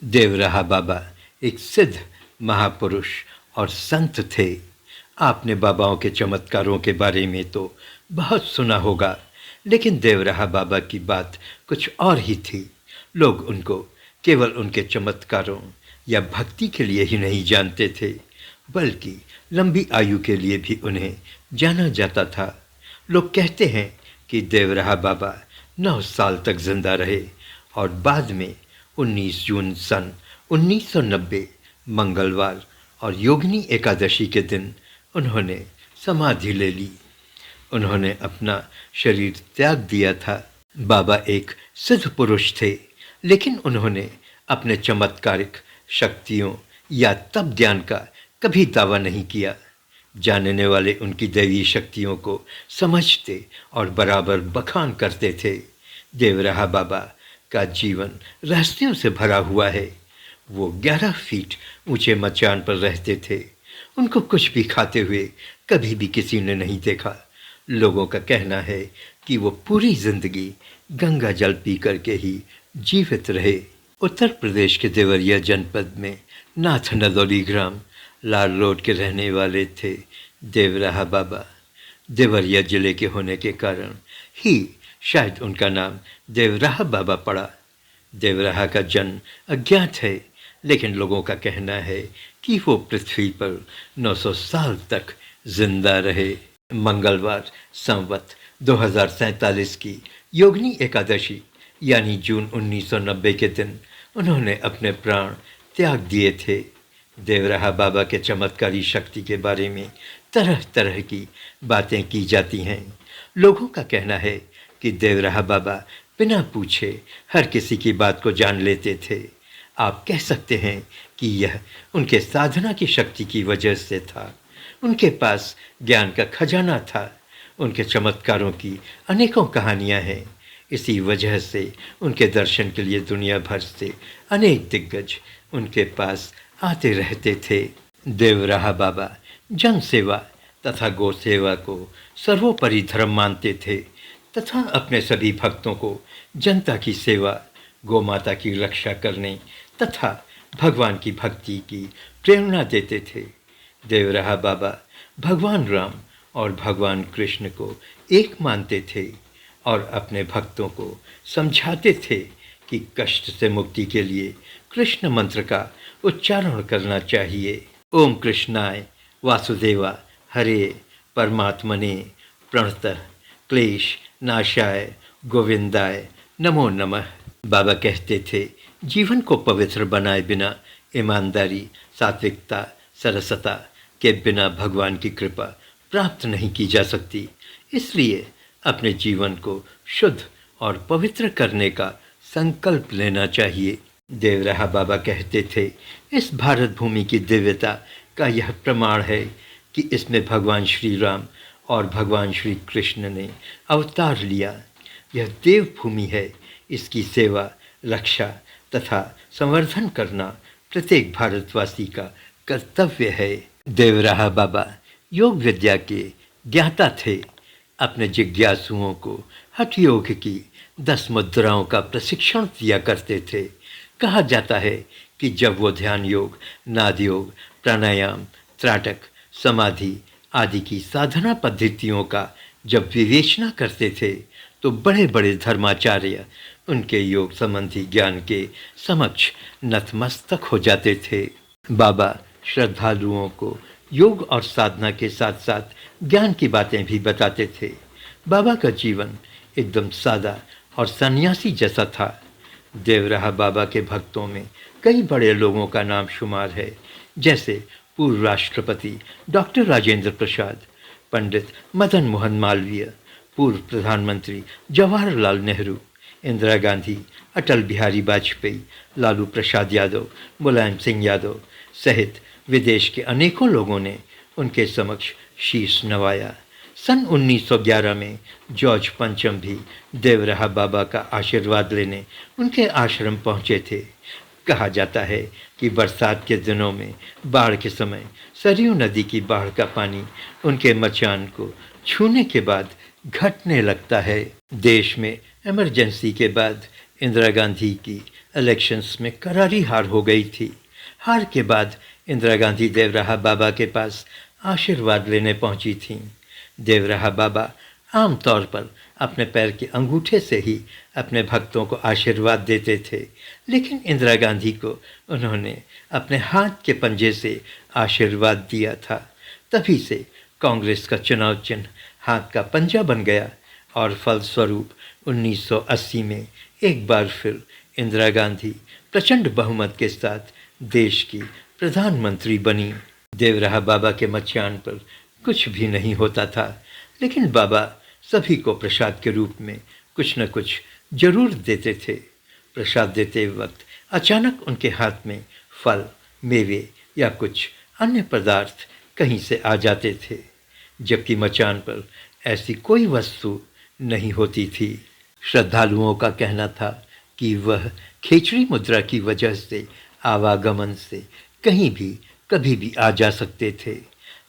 देवराहा बाबा एक सिद्ध महापुरुष और संत थे। आपने बाबाओं के चमत्कारों के बारे में तो बहुत सुना होगा, लेकिन देवराहा बाबा की बात कुछ और ही थी। लोग उनको केवल उनके चमत्कारों या भक्ति के लिए ही नहीं जानते थे, बल्कि लंबी आयु के लिए भी उन्हें जाना जाता था। लोग कहते हैं कि देवराहा बाबा 9 साल तक जिंदा रहे और बाद में 19 जून सन 1990 मंगलवार और योगिनी एकादशी के दिन उन्होंने समाधि ले ली। उन्होंने अपना शरीर त्याग दिया था। बाबा एक सिद्ध पुरुष थे, लेकिन उन्होंने अपने चमत्कारिक शक्तियों या तप ज्ञान का कभी दावा नहीं किया। जानने वाले उनकी दैवी शक्तियों को समझते और बराबर बखान करते थे। देवराहा बाबा का जीवन रहस्यों से भरा हुआ है। वो 11 फीट ऊंचे मचान पर रहते थे। उनको कुछ भी खाते हुए कभी भी किसी ने नहीं देखा। लोगों का कहना है कि वो पूरी जिंदगी गंगा जल पी करके ही जीवित रहे। उत्तर प्रदेश के देवरिया जनपद में नाथ नदौली ग्राम लाल रोड के रहने वाले थे देवराहा बाबा। देवरिया जिले के होने के कारण ही शायद उनका नाम देवराहा बाबा पड़ा। देवराहा का जन्म अज्ञात है, लेकिन लोगों का कहना है कि वो पृथ्वी पर 900 साल तक जिंदा रहे। मंगलवार संवत 2047 की योगिनी एकादशी यानी जून 1990 के दिन उन्होंने अपने प्राण त्याग दिए थे। देवराहा बाबा के चमत्कारी शक्ति के बारे में तरह तरह की बातें की जाती हैं। लोगों का कहना है कि देवराहा बाबा बिना पूछे हर किसी की बात को जान लेते थे। आप कह सकते हैं कि यह उनके साधना की शक्ति की वजह से था। उनके पास ज्ञान का खजाना था। उनके चमत्कारों की अनेकों कहानियां हैं। इसी वजह से उनके दर्शन के लिए दुनिया भर से अनेक दिग्गज उनके पास आते रहते थे। देवराहा बाबा जन सेवा तथा गौ सेवा को सर्वोपरि धर्म मानते थे तथा अपने सभी भक्तों को जनता की सेवा, गौ माता की रक्षा करने तथा भगवान की भक्ति की प्रेरणा देते थे। देवराहा बाबा भगवान राम और भगवान कृष्ण को एक मानते थे और अपने भक्तों को समझाते थे कि कष्ट से मुक्ति के लिए कृष्ण मंत्र का उच्चारण करना चाहिए। ओम कृष्णाय वासुदेवा हरे परमात्मने प्रणतः क्लेश नाशाय गोविंदाय नमो नमः। बाबा कहते थे, जीवन को पवित्र बनाए बिना ईमानदारी, सात्विकता, सरसता के बिना भगवान की कृपा प्राप्त नहीं की जा सकती। इसलिए अपने जीवन को शुद्ध और पवित्र करने का संकल्प लेना चाहिए। देवराहा बाबा कहते थे, इस भारत भूमि की दिव्यता का यह प्रमाण है कि इसमें भगवान श्री राम और भगवान श्री कृष्ण ने अवतार लिया। यह देव भूमि है। इसकी सेवा, रक्षा तथा संवर्धन करना प्रत्येक भारतवासी का कर्तव्य है। देवराहा बाबा योग विद्या के ज्ञाता थे। अपने जिज्ञासुओं को हठ योग की 10 मुद्राओं का प्रशिक्षण दिया करते थे। कहा जाता है कि जब वो ध्यान योग, नाद योग, प्राणायाम, त्राटक, समाधि आदि की साधना पद्धतियों का जब विवेचना करते थे तो बड़े बड़े धर्माचार्य उनके योग संबंधी ज्ञान के समक्ष नतमस्तक हो जाते थे। बाबा श्रद्धालुओं को योग और साधना के साथ साथ ज्ञान की बातें भी बताते थे। बाबा का जीवन एकदम सादा और सन्यासी जैसा था। देवराहा बाबा के भक्तों में कई बड़े लोगों का नाम शुमार है, जैसे पूर्व राष्ट्रपति डॉक्टर राजेंद्र प्रसाद, पंडित मदन मोहन मालवीय, पूर्व प्रधानमंत्री जवाहरलाल नेहरू, इंदिरा गांधी, अटल बिहारी वाजपेयी, लालू प्रसाद यादव, मुलायम सिंह यादव सहित विदेश के अनेकों लोगों ने उनके समक्ष शीश नवाया। सन 1911 में जॉर्ज पंचम भी देवराहा बाबा का आशीर्वाद लेने उनके आश्रम पहुँचे थे। कहा जाता है कि बरसात के दिनों में बाढ़ के समय सरयू नदी की बाढ़ का पानी उनके मचान को छूने के बाद घटने लगता है। देश में इमरजेंसी के बाद इंदिरा गांधी की इलेक्शंस में करारी हार हो गई थी। हार के बाद इंदिरा गांधी देवराहा बाबा के पास आशीर्वाद लेने पहुंची थीं। देवराहा बाबा आमतौर पर अपने पैर के अंगूठे से ही अपने भक्तों को आशीर्वाद देते थे, लेकिन इंदिरा गांधी को उन्होंने अपने हाथ के पंजे से आशीर्वाद दिया था। तभी से कांग्रेस का चुनाव चिन्ह हाथ का पंजा बन गया और फलस्वरूप 1980 में एक बार फिर इंदिरा गांधी प्रचंड बहुमत के साथ देश की प्रधानमंत्री बनी। देवराहा बाबा के मचान पर कुछ भी नहीं होता था, लेकिन बाबा सभी को प्रसाद के रूप में कुछ न कुछ जरूर देते थे। प्रसाद देते वक्त अचानक उनके हाथ में फल, मेवे या कुछ अन्य पदार्थ कहीं से आ जाते थे, जबकि मचान पर ऐसी कोई वस्तु नहीं होती थी। श्रद्धालुओं का कहना था कि वह खेचड़ी मुद्रा की वजह से आवागमन से कहीं भी कभी भी आ जा सकते थे।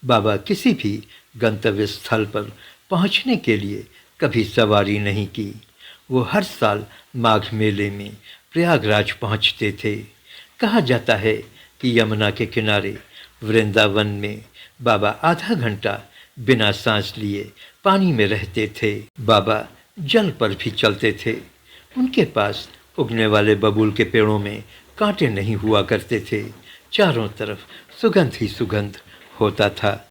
बाबा किसी भी गंतव्य स्थल पर पहुंचने के लिए कभी सवारी नहीं की। वो हर साल माघ मेले में प्रयागराज पहुंचते थे। कहा जाता है कि यमुना के किनारे वृंदावन में बाबा आधा घंटा बिना सांस लिए पानी में रहते थे। बाबा जल पर भी चलते थे। उनके पास उगने वाले बबूल के पेड़ों में कांटे नहीं हुआ करते थे। चारों तरफ सुगंध ही सुगंध होता था।